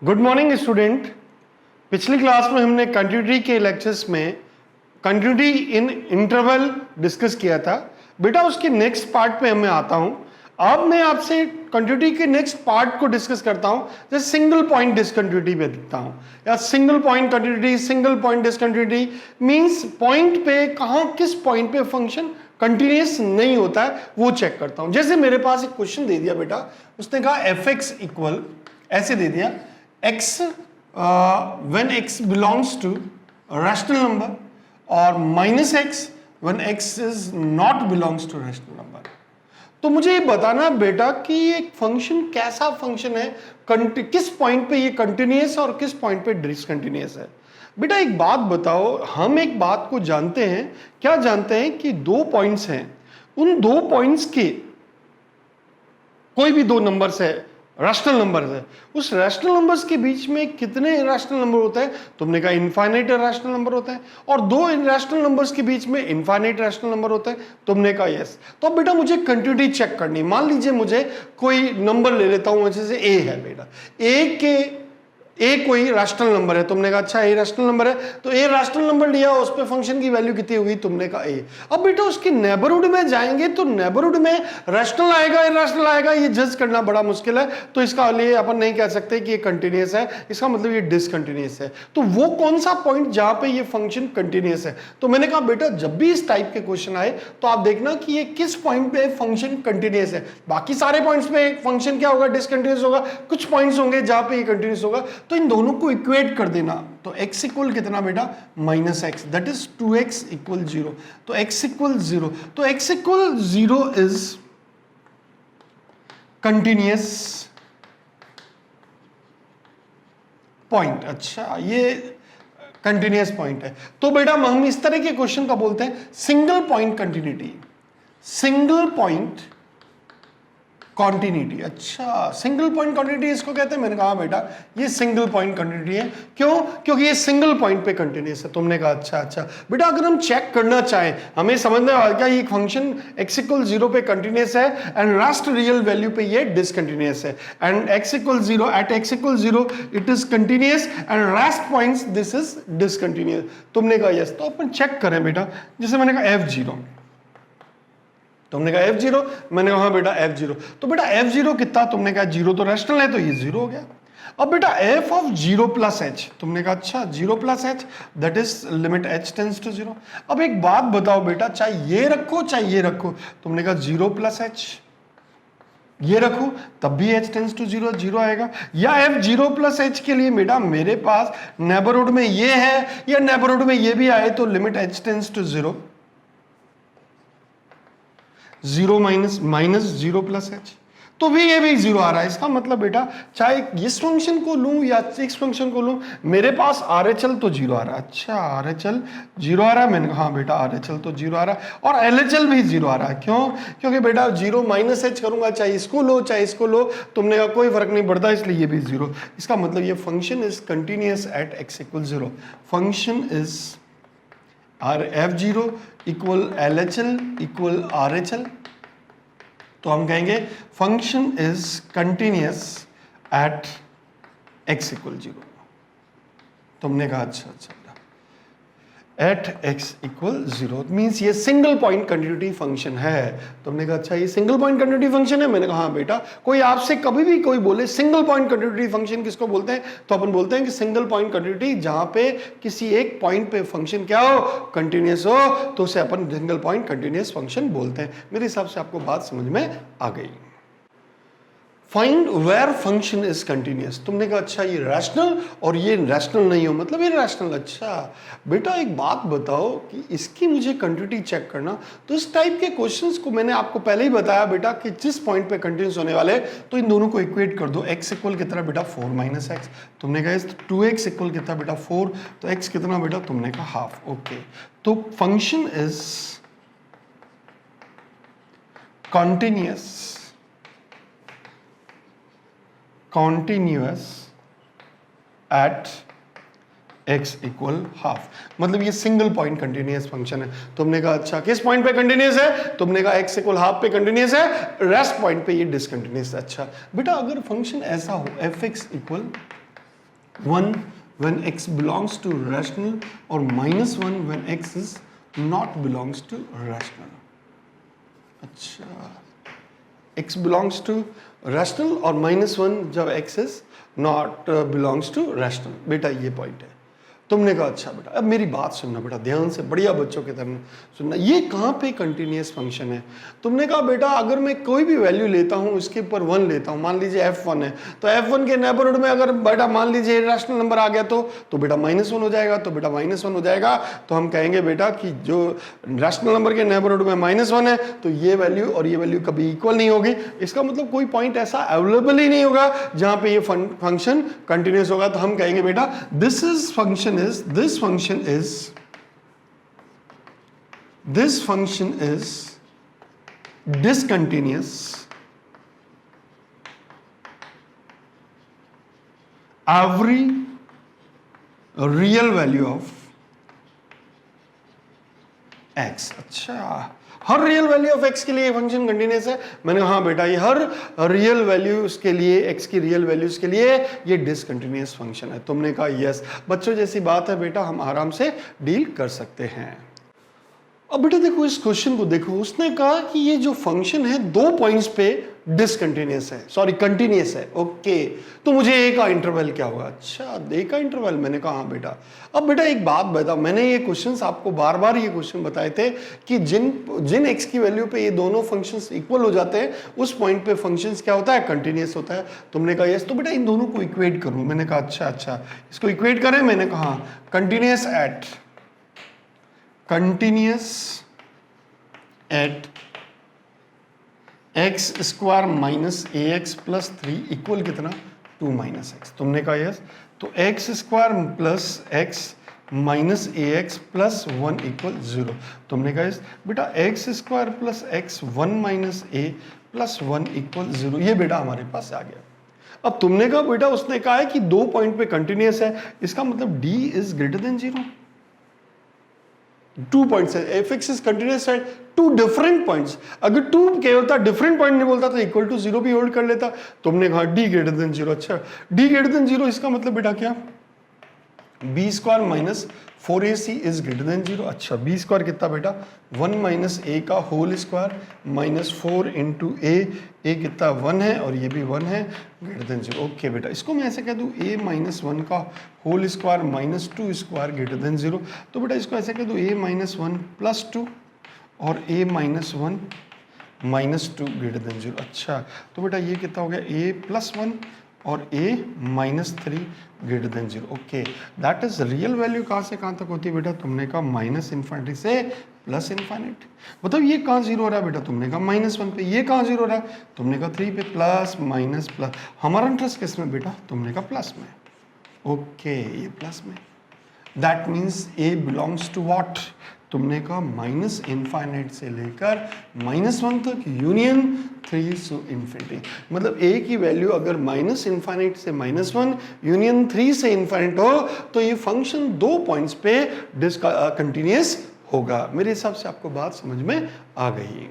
Good morning student. पिछली class में हमने कंटिन्यूटी के लेक्चर्स में कंटिन्यूटी इन इंटरवल डिस्कस किया था। बेटा उसके नेक्स्ट पार्ट पे मैं आता हूं। अब मैं आपसे कंटिन्यूटी के नेक्स्ट पार्ट को डिस्कस करता हूं, जैसे सिंगल पॉइंट डिसकंटिन्यूटी पे दिखता हूं या single point continuity, single point discontinuity means point पे कहां किस पॉइंट पे फंक्शन कंटिन्यूस नहीं होता है वो चेक करता हूं। जैसे मेरे पास एक क्वेश्चन दे दिया बेटा, उसने कहा एफ एक्स इक्वल ऐसे दे दिया x when x belongs to a rational number और minus x when x is not belongs to rational number। तो मुझे ये बताना बेटा कि ये फंक्शन कैसा फंक्शन है, किस पॉइंट पे ये कंटिन्यूस और किस पॉइंट पे डिसकंटिन्यूस है। बेटा एक बात बताओ, हम एक बात को जानते हैं, क्या जानते हैं कि दो पॉइंट्स हैं, उन दो पॉइंट्स के कोई भी दो नंबर्स है, रैशनल नंबर है, उस रैशनल नंबर्स के बीच में कितने रैशनल नंबर होते हैं? तुमने कहा इनफाइनाइट रैशनल नंबर होते हैं, और दो रैशनल नंबर्स के बीच में इनफाइनाइट रैशनल नंबर होते हैं। तुमने कहा यस। तो अब बेटा मुझे कंटिन्यूटी चेक करनी। मान लीजिए मुझे कोई नंबर ले लेता हूं, जैसे ए है बेटा, ए कोई रैशनल नंबर है। तुमने कहा अच्छा ए रैशनल नंबर है, तो ए रैशनल नंबर लिया, उस पे फंक्शन की वैल्यू कितनी हुई? तुमने कहा ए। अब बेटा उसके नेबरहुड में जाएंगे तो नेबरहुड में रैशनल आएगा इरैशनल आएगा, ये जज करना बड़ा मुश्किल है। तो इसका लिए अपन नहीं कह सकते कि ये कंटिन्यूस है, इसका मतलब ये डिसकंटिन्यूस है। तो वो कौन सा पॉइंट जहां पे ये फंक्शन कंटिन्यूस है? तो मैंने कहा बेटा जब भी इस टाइप के क्वेश्चन आए तो आप देखना कि ये किस पॉइंट पे फंक्शन कंटिन्यूस है। बाकी सारे पॉइंट्स पे फंक्शन क्या होगा? डिसकंटिन्यूस होगा। कुछ पॉइंट्स होंगे जहां पे ये कंटिन्यूस होगा, तो इन दोनों को इक्वेट कर देना। तो x इक्वल कितना बेटा? Minus x, that is 2x equal 0। तो x इक्वल 0, तो x equal 0 is continuous point. अच्छा ये कंटिन्यूस पॉइंट है। तो बेटा हम इस तरह के क्वेश्चन का बोलते हैं single point continuity, single point continuity. अच्छा सिंगल पॉइंट कॉन्टिन्यूटी इसको कहते हैं। मैंने कहा बेटा ये सिंगल पॉइंट कॉन्टिन्यूटी है। क्यों? क्योंकि ये सिंगल पॉइंट पे कंटिन्यूस है। तुमने कहा अच्छा बेटा अगर हम चेक करना चाहें, हमें समझना है क्या ये फंक्शन x इक्वल 0 पे कंटिन्यूस है एंड लास्ट रियल वैल्यू पे ये डिसकंटिन्यूस है, and x equal 0 at x equal 0 it is continuous and last points this is discontinuous. तुमने कहा यस। तो अपन चेक करें बेटा, जैसे मैंने कहा f0, तुमने कहा f0, मैंने कहा हाँ बेटा f0। तो बेटा f0 कितना? तुमने कहा 0 तो रैशनल है, तो ये 0 हो गया। अब बेटा f ऑफ 0 प्लस h, तुमने कहा अच्छा 0 plus h that is limit h tends to 0। अब एक बात बताओ बेटा, चाहे ये रखो चाहे ये रखो, तुमने कहा 0 प्लस h, ये रखो तब भी h टेंड्स टू 0 0 आएगा। या f0 प्लस h के लिए बेटा मेरे पास नेबरहुड में ये है या नेबरहुड में ये भी आए, तो limit h tends to 0, 0 minus 0 plus h, तो भी ये भी 0 आ रहा है। इसका मतलब बेटा चाहे इस फंक्शन को लूं या इस फंक्शन को लूं, मेरे पास RHL तो 0 आ रहा है। अच्छा RHL 0 आ रहा है। मैंने कहा हाँ बेटा RHL तो 0 आ रहा है, और LHL भी 0 आ रहा है। क्यों? क्योंकि बेटा 0 माइनस h करूंगा, चाहे इसको लो चाहे इसको लो, तुमने कहा कोई फर्क नहीं पड़ता, इसलिए ये भी 0। इसका मतलब ये function is continuous eight x equal 0। Function is f0 equal LHL equal RHL। तो हम कहेंगे function is continuous eight x equal 0। तुमने कहा अच्छा एट x इक्वल 0 मीन्स ये सिंगल पॉइंट कंटिन्यूटी फंक्शन है। तुमने कहा अच्छा ये सिंगल पॉइंट कंटिन्यूटी फंक्शन है। मैंने कहा हाँ बेटा, कोई आपसे कभी भी कोई बोले सिंगल पॉइंट कंटिन्यूटी फंक्शन किसको बोलते हैं, तो अपन बोलते हैं कि सिंगल पॉइंट कंटिन्यूटी जहां पे किसी एक पॉइंट पे फंक्शन क्या हो? कंटिन्यूस हो, तो उसे अपन सिंगल पॉइंट कंटिन्यूस फंक्शन बोलते हैं। मेरे हिसाब से आपको बात समझ में आ गई। Find where function is continuous. तुमने कहा अच्छा ये रैशनल और ये रैशनल नहीं हो, मतलब ये रैशनल। अच्छा बेटा एक बात बताओ कि इसकी मुझे कंटिन्यूटी चेक करना, तो इस टाइप के क्वेश्चंस को मैंने आपको पहले ही बताया बेटा कि जिस पॉइंट पे कंटिन्यूस होने वाले तो इन दोनों को इक्वेट कर दो। x इक्वल कितना बेटा? 4 माइनस एक्स। तुमने कहा 2x इक्वल कितना बेटा? 4। तो x कितना बेटा? तुमने कहा हाफ। ओके, तो function is continuous at x equal half, मतलब ये सिंगल पॉइंट कंटिन्यूअस फंक्शन है। तुमने कहा अच्छा किस पॉइंट पे कंटिन्यूअस है? तुमने कहा x इक्वल हाफ पे कंटिन्यूअस है, रेस्ट पॉइंट पे ये डिसकंटिन्यूअस है। अच्छा बेटा अगर फंक्शन ऐसा हो f(x) equal 1 when x belongs to rational और -1 when x is not belongs to rational. अच्छा, x belongs to rational और -1 जब x is not belongs to rational. बेटा ये पॉइंट है. तुमने कहा अच्छा बेटा, अब मेरी बात सुनना बेटा ध्यान से, बढ़िया बच्चों के तरह सुनना. ये कहाँ पे कंटिन्यूस फंक्शन है? तुमने कहा बेटा अगर मैं कोई भी वैल्यू लेता हूँ उसके ऊपर 1 लेता हूँ, मान लीजिए f1 है, तो f1 के नेबरहुड में अगर बेटा मान लीजिए रैशनल नंबर आ गया तो बेटा -1 हो जाएगा. तो बेटा -1 हो जाएगा तो हम कहेंगे बेटा कि जो रैशनल नंबर के नेबरहुड में -1 है तो ये वैल्यू और ये वैल्यू कभी इक्वल नहीं होगी. इसका मतलब कोई पॉइंट ऐसा अवेलेबल ही नहीं होगा जहाँ पे ये फंक्शन कंटिन्यूस होगा. तो हम कहेंगे बेटा this function is discontinuous every real value of x. अच्छा, हर रियल वैल्यू ऑफ x के लिए फंक्शन कंटिन्यूस है. मैंने कहा हाँ बेटा ये हर रियल वैल्यूज के लिए, x की रियल वैल्यूज के लिए ये डिसकंटिन्यूस फंक्शन है. तुमने कहा यस. बच्चों जैसी बात है बेटा, हम आराम से डील कर सकते हैं. अब बेटा देखो इस क्वेश्चन को देखो, उसने कहा कि ये जो फंक्शन है 2 पॉइंट्स पे डिसकंटिन्यूस है, सॉरी कंटिन्यूस है. ओके, तो मुझे ए का इंटरवल क्या होगा? अच्छा, ए का इंटरवल. मैंने कहा हाँ बेटा. अब बेटा एक बात बताओ, मैंने ये क्वेश्चंस आपको बार बार ये क्वेश्चन बताए थे कि जिन एक्स की वैल्यू पे ये दोनों फंक्शंस इक्वल हो जाते हैं उस पॉइंट पे फंक्शंस क्या होता है? कंटिन्यूस होता है. तुमने कहा यस. तो बेटा इन दोनों को इक्वेट करूं. मैंने कहा अच्छा इसको इक्वेट करें. मैंने कहा continuous at x square minus a x plus 3 equal कितना? 2 माइनस एक्स. तुमने कहा यस. तो x square plus x minus a x plus 1 equal 0. तुमने कहा यस. बेटा x square plus x 1 minus a plus 1 equal 0, ये बेटा हमारे पास आ गया. अब तुमने कहा बेटा उसने कहा है कि 2 पॉइंट पे कंटिन्यूस है, इसका मतलब d is greater than 0. 2 points है, f x is continuous at 2 different points. अगर 2 क्या होता, डिफरेंट पॉइंट नहीं बोलता तो इक्वल टू 0 भी होल्ड कर लेता. तुमने कहा d ग्रेटर देन 0. अच्छा, d ग्रेटर देन 0 इसका मतलब बेटा क्या? B square minus 4ac is greater than 0. अच्छा, बी स्क्वायर कितना बेटा? 1 माइनस ए का होल स्क्वायर माइनस 4 इंटू ए कितना 1 है और ये भी 1 है, ग्रेटर देन 0. ओके बेटा, इसको मैं ऐसे कह दूं a माइनस 1 का whole square minus 2 square greater than 0. तो बेटा इसको ऐसे कह दूं a माइनस 1 प्लस 2 और a minus 1 minus 2 greater than 0. अच्छा, तो बेटा ये कितना हो गया? a प्लस 1 और a minus 3 greater than 0. Okay, that is real value कहाँ से कहाँ तक होती है बेटा? तुमने कहा माइनस इन्फिनिटी से प्लस इन्फिनिट. मतलब ये कहाँ 0 हो रहा है बेटा? तुमने कहा -1 पे. ये कहाँ 0 हो रहा है? तुमने कहा 3 पे. Plus minus plus. हमारा इंटरेस्ट किस में बेटा? तुमने कहा प्लस में. ओके, ये प्लस में. That means a belongs to what? तुमने कहा माइनस इन्फाइनाइट से लेकर -1 तक यूनियन 3 से इन्फिनिटी. मतलब a की वैल्यू अगर माइनस इन्फाइनाइट से -1 यूनियन 3 से इन्फाइनाइट हो तो ये फंक्शन 2 पॉइंट्स पे कंटिन्यूस होगा. मेरे हिसाब से आपको बात समझ में आ गई.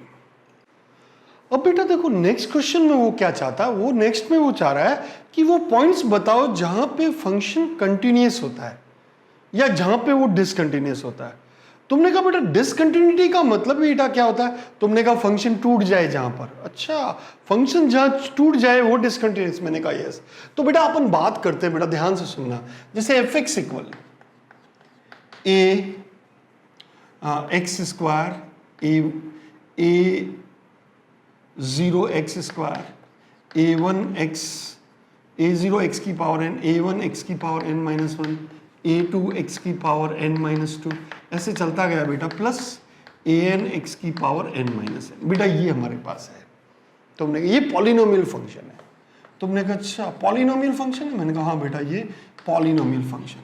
अब बेटा देखो नेक्स्ट क्वेश्चन में वो क्या चाहता है, वो नेक्स्ट में वो चाह रहा है कि वो पॉइंट्स बताओ जहां पे फंक्शन कंटिन्यूस होता है या जहां पे वो डिसकंटिन्यूस होता है. तुमने कहा बेटा डिसकंटिन्यूटी का मतलब बेटा क्या होता है? तुमने कहा फंक्शन टूट जाए जहां पर. अच्छा, फंक्शन जहां टूट जाए वो डिसकंटिन्यूस. मैंने कहा यस. तो बेटा अपन बात करते हैं, बेटा ध्यान से सुनना. जैसे एफ एक्स इक्वल ए एक्स स्क्वायर ए 0 x square a1 x a0 x की पावर n, a1 एक्स की power n minus 1, a2 x की पावर n माइनस 2, ऐसे चलता गया बेटा, प्लस an एक्स की पावर n माइनस n. बेटा ये हमारे पास है. तुमने ये पॉलिनोमियल फंक्शन है. तुमने कहा अच्छा पॉलिनोमियल फंक्शन है? मैंने कहा हाँ बेटा ये पॉलिनोमियल फंक्शन है.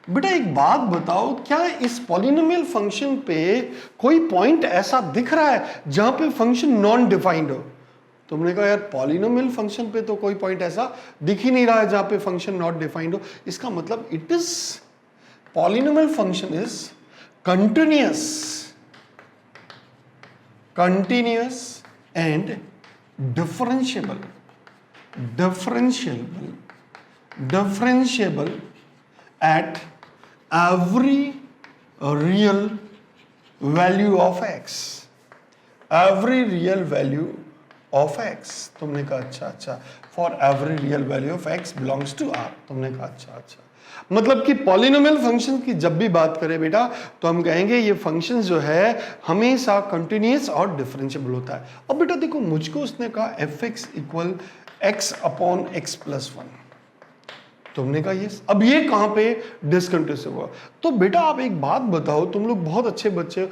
बेटा एक बात बताओ, क्या इस पॉलिनोमियल फंक्शन पे कोई पॉइंट ऐसा दिख रहा है जहां पे फंक्शन नॉन डिफाइंड हो? तुमने कहा यार पॉलिनोमियल फंक्शन पे तो कोई पॉइंट ऐसा दिख ही नहीं रहा है जहां पे फंक्शन नॉट डिफाइंड हो. इसका मतलब it is polynomial function is continuous and differentiable differentiable at every real value of x, every real value of x। तुमने कहा अच्छा, for every real value of x belongs to R। तुमने कहा अच्छा, मतलब कि पॉलिनोमियल फंक्शन की जब भी बात करें बेटा तो हम कहेंगे ये फंक्शन जो है हमेशा कंटिन्यूअस और डिफरेंशिएबल होता है। अब बेटा देखो मुझको उसने कहा fx equal x upon x plus 1, तुमने कहा ये, अब ये कहां पे डिसकंटिन्यूअस हुआ? तो बेटा आप एक बात बताओ, तुम लोग बहुत अच्छे बच्चे हो,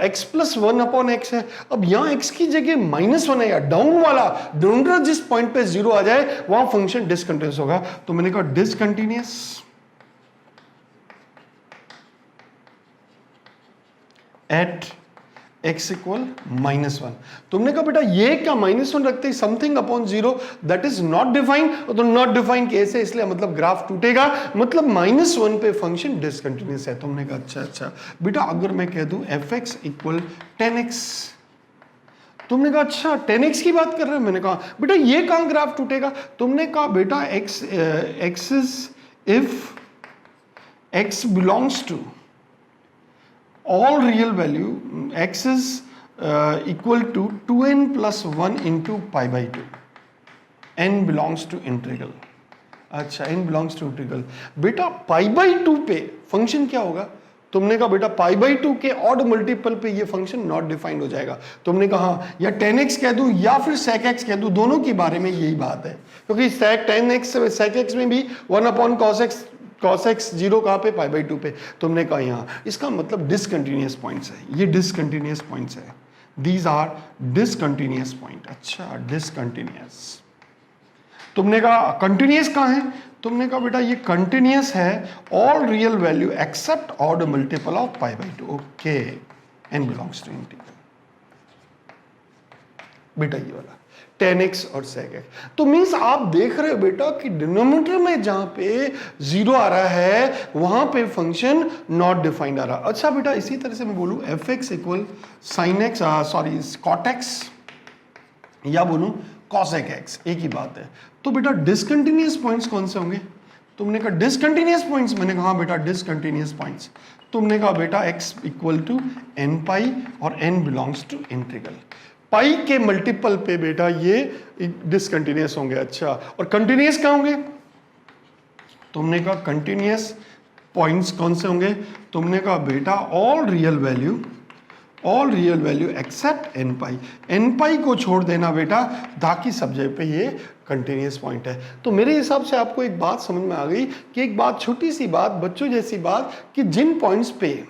x प्लस 1 अपॉन x है, अब यहां x की जगह -1 है या डाउन वाला डिनोमिनेटर जिस पॉइंट पे 0 आ जाए वहां फंक्शन डिसकंटिन्यूअस होगा। तो मैंने कहा डिसकंटिन्यूअस एट x इक्वल -1। तुमने कहा बेटा ये क्या -1 रखते ही something upon 0 that is not defined, तो नॉट डिफाइंड केस है इसलिए मतलब ग्राफ टूटेगा, मतलब -1 पे फंक्शन डिसकंटिन्यूअस है। तुमने कहा अच्छा बेटा अगर मैं कह दूं fx इक्वल 10x, तुमने कहा अच्छा 10x की बात कर रहे हो, मैंने कहा बेटा ये कहां ग्राफ टूटेगा? तुमने कहा बेटा x is if x belongs to all real value x is equal to 2n plus 1 into pi by 2, n belongs to integral। अच्छा n belongs to integral, बेटा पाई बाई 2 पे फंक्शन क्या होगा? तुमने कहा बेटा पाई बाई 2 के ऑड मल्टीपल पे ये फंक्शन नॉट डिफाइंड हो जाएगा। तुमने कहा या 10x कह दूं या फिर sec x कह दूं, दोनों के बारे में यही बात है, क्योंकि sec 10x sec x में भी 1 अपॉन cos x 0 कहां पे? पाई बाई 2 पे। तुमने कहा यहां, इसका मतलब डिसकंटिन्यूअस पॉइंट्स है, ये डिसकंटिन्यूअस पॉइंट्स है, दीज आर डिसकंटिन्यूअस पॉइंट। अच्छा डिसकंटिन्यूअस, तुमने कहा कंटिन्यूअस कहां है? तुमने कहा बेटा ये कंटिन्यूअस है all real value except odd multiple of pi by 2। Okay, n belongs to integral, बेटा ये वाला 10x और sec x। तो मीन्स आप देख रहे हो बेटा कि डिनोमिनेटर में जहां पे 0 आ रहा है वहां पे फंक्शन नॉट डिफाइंड आ रहा। अच्छा बेटा इसी तरह से मैं बोलूं fx equal sin x sorry cot x या बोलूं cosec x, एक ही बात है। तो बेटा डिसकंटिन्यूअस पॉइंट्स कौन से होंगे? तुमने कहा डिसकंटिन्यूअस पॉइंट्स, मैंने कहा बेटा डिसकंटिन्यूअस पॉइंट्स। तुमने कहा बेटा x इक्वल टू n पाई और n बिलोंग्स टू इंटीग्रल, पाई के मल्टीपल पे बेटा ये डिसकंटिन्यूअस होंगे। अच्छा और कंटिन्यूअस कहां होंगे? तुमने कहा कंटिन्यूअस पॉइंट्स कौन से होंगे? तुमने कहा बेटा all real value except n pi, n pi को छोड़ देना बेटा, बाकी सब जगह पे ये कंटिन्यूअस पॉइंट है। तो मेरे हिसाब से आपको एक बात समझ में आ गई कि एक बात छोटी सी बात बच्चों जैसी बात कि जिन पॉइंट्स पे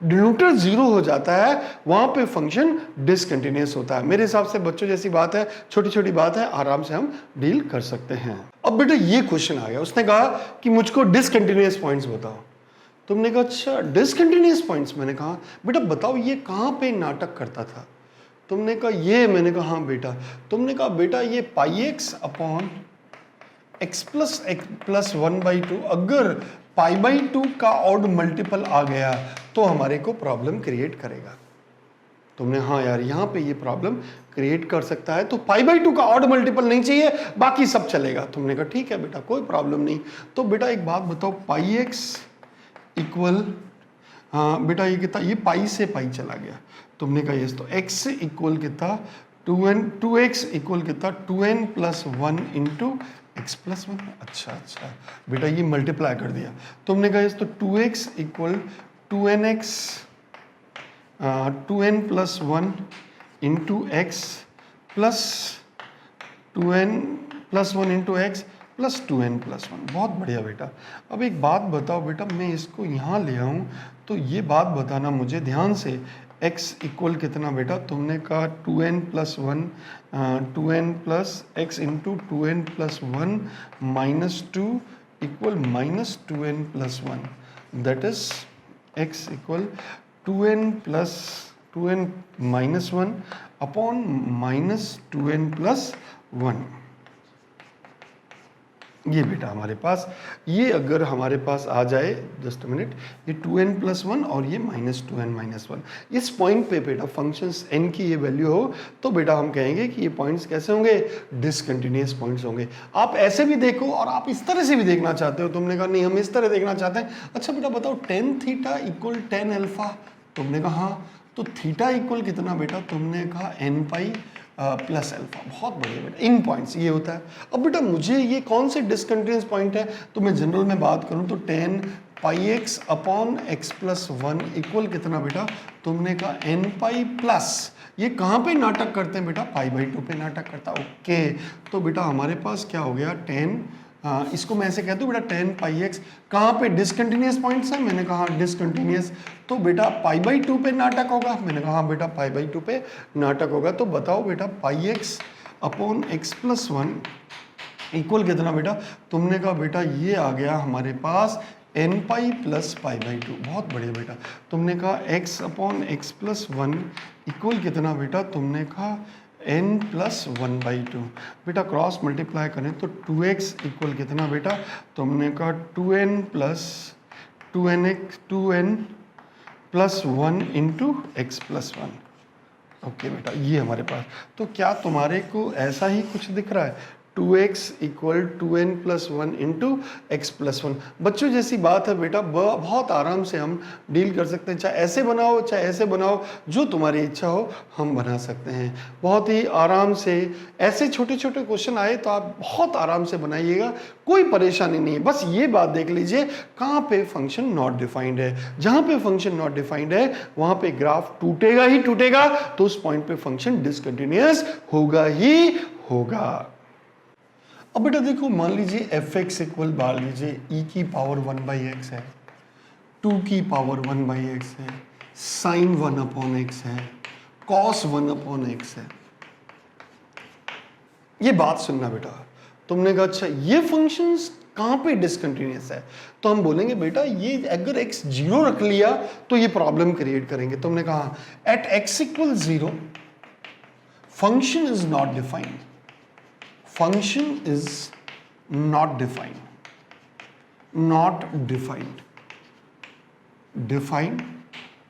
डिनोमिनेटर 0 हो जाता है वहां पे फंक्शन डिसकंटिन्यूअस होता है। मेरे हिसाब से बच्चों जैसी बात है, छोटी छोटी बात है, आराम से हम डील कर सकते हैं। अब बेटा ये क्वेश्चन आ गया, उसने कहा कि मुझको डिसकंटिन्यूअस पॉइंट्स बताओ। तुमने कहा अच्छा डिसकंटिन्यूअस पॉइंट्स, मैंने कहा बेटा बताओ ये कहां पे नाटक करता था? तुमने कहा ये, मैंने कहा हाँ बेटा। तुमने कहा बेटा ये पाई एक्स अपॉन एक्स प्लस 1/2 अगर पाई बाई 2 का ऑड मल्टीपल आ गया तो हमारे को प्रॉब्लम क्रिएट करेगा। तुमने हाँ यार यहाँ पे ये प्रॉब्लम क्रिएट कर सकता है, तो पाई बाई 2 का ऑड मल्टीपल नहीं चाहिए, बाकी सब चलेगा। तुमने कहा ठीक है बेटा कोई प्रॉब्लम नहीं। तो बेटा एक बात बताओ, पाई एक्स इक्वल, हाँ बेटा ये कितना, ये पाई से पाई चला गया। तुमने कहा ये तो x इक्वल कितना 2x इक्वल कितना 2n plus 1 into x plus 1। अच्छा बेटा ये मल्टीप्लाई कर दिया। तुमने कहा तो 2x equal 2nx 2n plus 1 into x plus 2n plus 1 into x plus 2n plus 1। बहुत बढ़िया बेटा। अब एक बात बताओ बेटा, मैं इसको यहाँ ले आऊँ तो ये बात बताना मुझे ध्यान से, x इक्वल कितना बेटा? तुमने कहा 2n plus 1 2n plus x into 2n plus 1 minus 2 equal minus 2n plus 1, that is x equal 2n plus 2n minus 1 upon minus 2n plus 1। ये बेटा हमारे पास, ये अगर हमारे पास आ जाए, जस्ट अ मिनट, ये 2n+1 और ये -2n-1, इस पॉइंट पे बेटा फंक्शंस n की ये वैल्यू हो तो बेटा हम कहेंगे कि ये पॉइंट्स कैसे होंगे, डिसकंटिन्यूअस पॉइंट्स होंगे। आप ऐसे भी देखो और आप इस तरह से भी देखना चाहते हो, तुमने कहा नहीं हम इस तरह देखना चाहते हैं। अच्छा बेटा बताओ tan theta equal tan alpha, तुमने कहा हाँ, तो थीटा इक्वल कितना बेटा, तुमने कहा n पाई प्लस अल्फा। बहुत बढ़िया बेटा, इन पॉइंट्स ये होता है। अब बेटा मुझे ये कौन से डिसकंटिन्यूअस पॉइंट है, तो मैं जनरल में बात करूं तो tan pi x upon x plus 1 equal कितना बेटा, तुमने कहा n पाई प्लस, ये कहाँ पे नाटक करते हैं बेटा, π/2 पे नाटक करता है। ओके, तो बेटा हमारे पास क्या हो गया, tan, इसको मैं ऐसे कहता हूँ बेटा tan पाई एक्स, कहाँ पे डिसकंटिन्यूअस पॉइंट्स है, मैंने कहा डिसकंटिन्यूअस, तो बेटा π/2 पे नाटक होगा, मैंने कहा बेटा π/2 पे नाटक होगा। तो बताओ बेटा pi x upon x plus 1 equal कितना बेटा, तुमने कहा बेटा ये आ गया हमारे पास n पाई प्लस π/2। बहुत बढ़िया बेटा, तुमने कहा x upon x plus 1 equal कितना बेटा, तुमने कहा n प्लस 1/2। बेटा क्रॉस मल्टीप्लाई करें तो 2x इक्वल कितना बेटा, तुमने कहा 2n plus 1 into x plus 1। Okay बेटा, ये हमारे पास, तो क्या तुम्हारे को ऐसा ही कुछ दिख रहा है, 2x equal 2n plus 1 into x plus 1। बच्चों जैसी बात है बेटा, बहुत आराम से हम डील कर सकते हैं, चाहे ऐसे बनाओ चाहे ऐसे बनाओ, जो तुम्हारी इच्छा हो हम बना सकते हैं बहुत ही आराम से। ऐसे छोटे छोटे क्वेश्चन आए तो आप बहुत आराम से बनाइएगा, कोई परेशानी नहीं है। बस ये बात देख लीजिए कहाँ पे फंक्शन नॉट डिफाइंड है, जहाँ पे फंक्शन नॉट डिफाइंड है वहाँ पे ग्राफ टूटेगा ही टूटेगा, तो उस पॉइंट पे फंक्शन डिसकंटिन्यूअस होगा ही होगा। अब बेटा देखो, मान लीजिए एफ एक्स इक्वल, मान लीजिए e की पावर 1/x है, 2 की पावर 1/x है, साइन 1/x है, कॉस 1/x है। ये बात सुनना बेटा, तुमने कहा अच्छा ये फंक्शंस कहाँ पे डिसकंटिन्यूअस है, तो हम बोलेंगे बेटा ये अगर x 0 रख लिया तो ये प्रॉब्लम क्रिएट करेंगे। तुमने कहा at x equal 0 function is not defined, function is not defined, not defined, defined,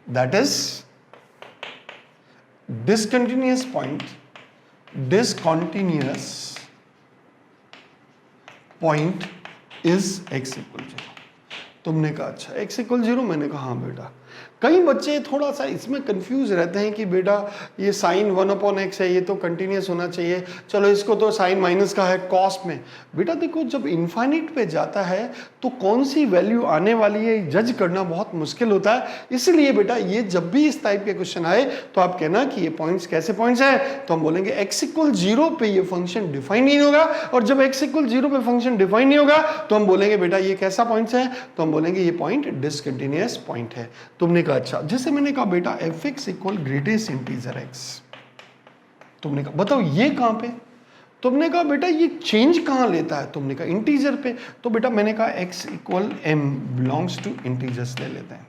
that is discontinuous point, discontinuous point is x equal 0। तुमने कहा अच्छा x इक्वल 0, मैंने कहा हाँ बेटा। कई बच्चे थोड़ा सा इसमें कंफ्यूज रहते हैं कि बेटा ये साइन 1/x है, ये तो कंटिन्यूस होना चाहिए, चलो इसको तो साइन माइनस का है कॉस में। बेटा देखो जब इनफाइनाइट पे जाता है तो कौन सी वैल्यू आने वाली है जज करना बहुत मुश्किल होता है। इसलिए बेटा ये जब भी इस टाइप के क्वेश्चन आए तो आप कहना कि ये पॉइंट्स कैसे पॉइंट्स हैं, तो हम बोलेंगे x इक्वल 0 पे ये फंक्शन डिफाइन नहीं होगा, और जब x इक्वल 0 पे फंक्शन डिफाइन नहीं होगा तो हम बोलेंगे बेटा ये कैसा पॉइंट्स है, तो हम बोलेंगे ये पॉइंट डिसकंटिन्यूअस पॉइंट है। तुमने कहा अच्छा, जैसे मैंने कहा बेटा f x equal greatest integer x, तुमने कहा बताओ ये कहां पे, तुमने कहा बेटा ये चेंज कहां लेता है, तुमने कहा इंटीजर पे, तो बेटा मैंने कहा x equal m belongs to integers ले लेते हैं।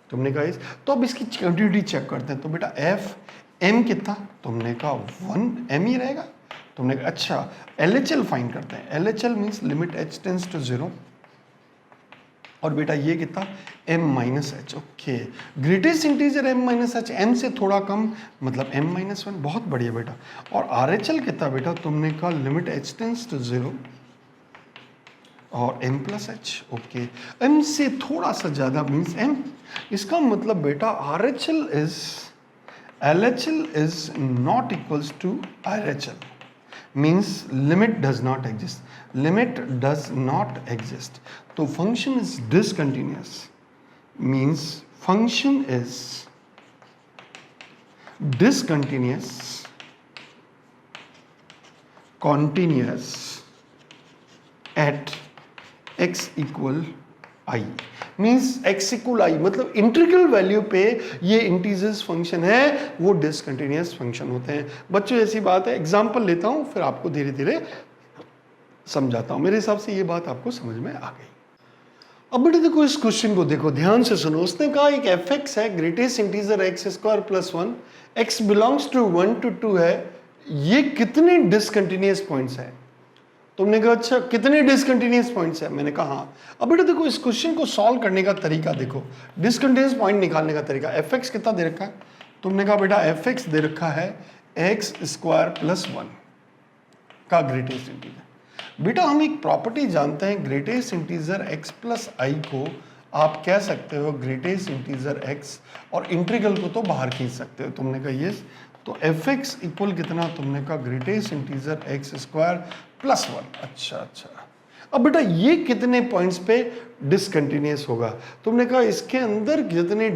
तुमने कहा इस, तो अब इसकी कंटिन्यूटी चेक करते हैं, तो बेटा एफ m कितना, तुमने कहा 1 m ही रहेगा। तुमने कहा अच्छा LHL फाइंड करते हैं, LHL means limit h tends to 0, और बेटा ये कितना m minus h. Okay, greatest integer m minus h, m से थोड़ा कम मतलब m माइनस 1। बहुत बढ़िया बेटा। और RHL कितना बेटा, तुमने कहा लिमिट h टेंड्स टू 0 और m plus H. Okay, m से थोड़ा सा ज्यादा मीन्स m, इसका मतलब बेटा LHL is not equals to RHL, means limit does not exist, limit does not exist, तो function is discontinuous, means function is discontinuous, continuous at x equal i, means x equal i मतलब integral value पे ये integers function है वो discontinuous function होते हैं। बच्चों ऐसी बात है, एग्जांपल लेता हूं फिर आपको धीरे धीरे समझाता हूं। मेरे हिसाब से ये बात आपको समझ में आ गई। अब बेटा देखो इस क्वेश्चन को देखो ध्यान से सुनो। उसने कहा एक एफ एक्स है greatest integer x square plus 1, x belongs to 1 to 2 है, ये कितने डिसकंटिन्यूअस पॉइंट्स है। तुमने कहा अच्छा कितने डिसकंटिन्यूस पॉइंट्स है, मैंने कहा हाँ। अब बेटा देखो इस क्वेश्चन को सॉल्व करने का तरीका देखो, डिसकंटिन्यूस पॉइंट निकालने का तरीका। एफ एक्स कितना दे रखा है, तुमने कहा बेटा एफ एक्स दे रखा है एक्स स्क्वायर प्लस 1 का ग्रेटेस्ट इंटीजर। बेटा हम एक प्रॉपर्टी जानते हैं, ग्रेटेस्ट इंटीजर x प्लस आई को आप कह सकते हो ग्रेटेस्ट इंटीजर x, और इंटीग्रल को तो बाहर खींच सकते हो। तुमने कहा यस, तो एफ एक्स इक्वल कितना, तुमने कहा greatest integer x square plus 1। अच्छा, अब बेटा ये कितने पॉइंट्स पे डिसकंटिन्यूस होगा, तुमने कहा इसके अंदर जितने